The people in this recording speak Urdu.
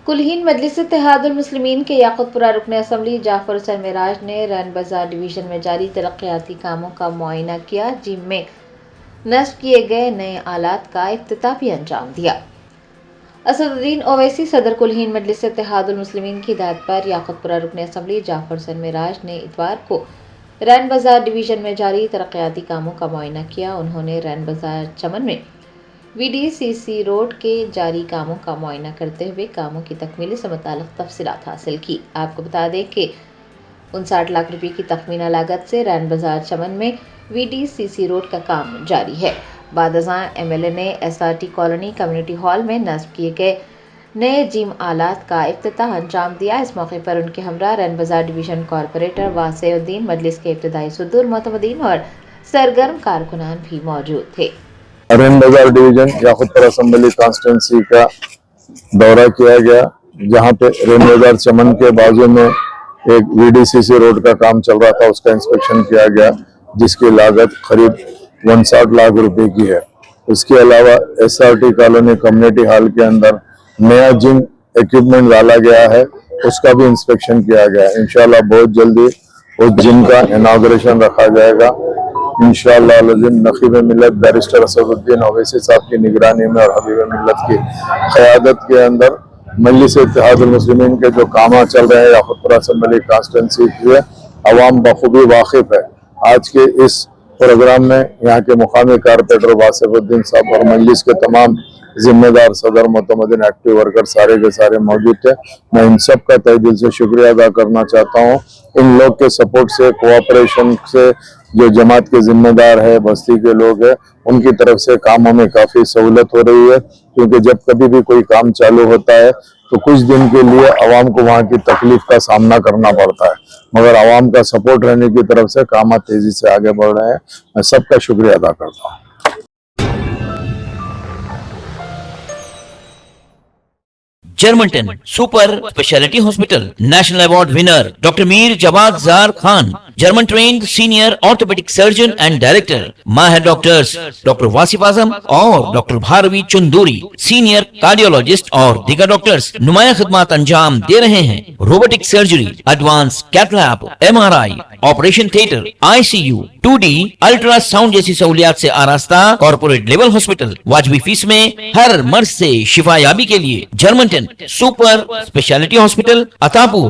کلہین مجلس اتحاد المسلمین کے یاقوت پورہ رکن اسمبلی جعفر حسین معراج نے رین بازار ڈویژن میں جاری ترقیاتی کاموں کا معائنہ کیا، جن میں نصب کیے گئے نئے آلات کا افتتاح انجام دیا۔ اسد الدین اویسی صدر کلہین مجلس اتحاد المسلمین کی ہدایت پر یاقوت پورہ رکن اسمبلی جعفر حسین معراج نے اتوار کو رین بازار ڈویژن میں جاری ترقیاتی کاموں کا معائنہ کیا۔ انہوں نے رین بازار چمن میں وی ڈی سی سی روڈ کے جاری کاموں کا معائنہ کرتے ہوئے کاموں کی تکمیل سے متعلق تفصیلات حاصل کی۔ آپ کو بتا دیں کہ 59 لاکھ روپے کی تخمینہ لاگت سے رین بازار چمن میں وی ڈی سی سی روڈ کا کام جاری ہے۔ بعد ازاں ایم ایل اے نے S R T colony community hall میں نصب کیے گئے نئے جم آلات کا افتتاح انجام دیا۔ اس موقع پر ان کے ہمراہ رین بازار ڈویژن کارپوریٹر واسع الدین، مجلس کے ابتدائی صدور، معتمدین اور سرگرم کارکنان بھی موجود تھے۔ رین بازار ڈویژن یاقوت پورہ اسمبلی کانسٹیٹنسی کا دورہ کیا گیا، جہاں پہ رین بازار چمن کے بازو میں ایک وی ڈی سی سی روڈ کا کام چل رہا تھا، اس کا انسپیکشن کیا گیا، جس کی لاگت قریب 59 لاکھ روپے کی ہے۔ اس کے علاوہ S R T colony community hall کے اندر نیا جم ایکوپمنٹ ڈالا گیا ہے، اس کا بھی انسپیکشن کیا گیا ہے۔ انشاءاللہ بہت جلدی اس جم کا اناگوریشن رکھا جائے گا۔ انشاءاللہ العظیم نقیب ملت بیرسٹر اسد الدین اویسی صاحب کی نگرانی میں اور حبیب ملت کی قیادت کے اندر مجلس اتحاد المسلمین کے جو کام چل رہے ہیں یاقوت پورہ اسمبلی کانسٹیٹنسی کے عوام بخوبی واقف ہے۔ آج کے اس پروگرام میں یہاں کے مقامی کارپوریٹر واسف الدین صاحب اور مجلس کے تمام ذمہ دار صدر، معتمدین، ایکٹیو ورکر سارے کے سارے موجود تھے۔ میں ان سب کا تہہ دل سے شکریہ ادا کرنا چاہتا ہوں۔ ان لوگ کے سپورٹ سے، کوآپریشن سے، جو جماعت کے ذمہ دار ہے، بستی کے لوگ ہیں، ان کی طرف سے کاموں میں کافی سہولت ہو رہی ہے، کیونکہ جب کبھی بھی کوئی کام چالو ہوتا ہے تو کچھ دن کے لیے عوام کو وہاں کی تکلیف کا سامنا کرنا پڑتا ہے، مگر عوام کا سپورٹ رہنے کی طرف سے کام تیزی سے آگے بڑھ رہے ہیں۔ میں سب کا شکریہ ادا کرتا ہوں۔ جرمنٹن super speciality hospital national award winner doctor Mir Jawad Zar Khan, German trained senior orthopaedic surgeon and director, ماہر ڈاکٹرز ڈاکٹر واصف اعظم اور doctor Bharavi Chanduri, senior cardiologist اور دیگر ڈاکٹرز نمایاں خدمات انجام دے رہے ہیں۔ Robotic surgery, advance cath lab, M R I, operation theatre, I C U, 2D ultrasound جیسی سہولیات سے آراستہ کارپوریٹ لیول ہاسپٹل، واجبی فیس میں ہر مرض سے شفا یابی کے لیے جرمنٹن سپر اسپیشلٹی ہاسپٹل، عطا پور۔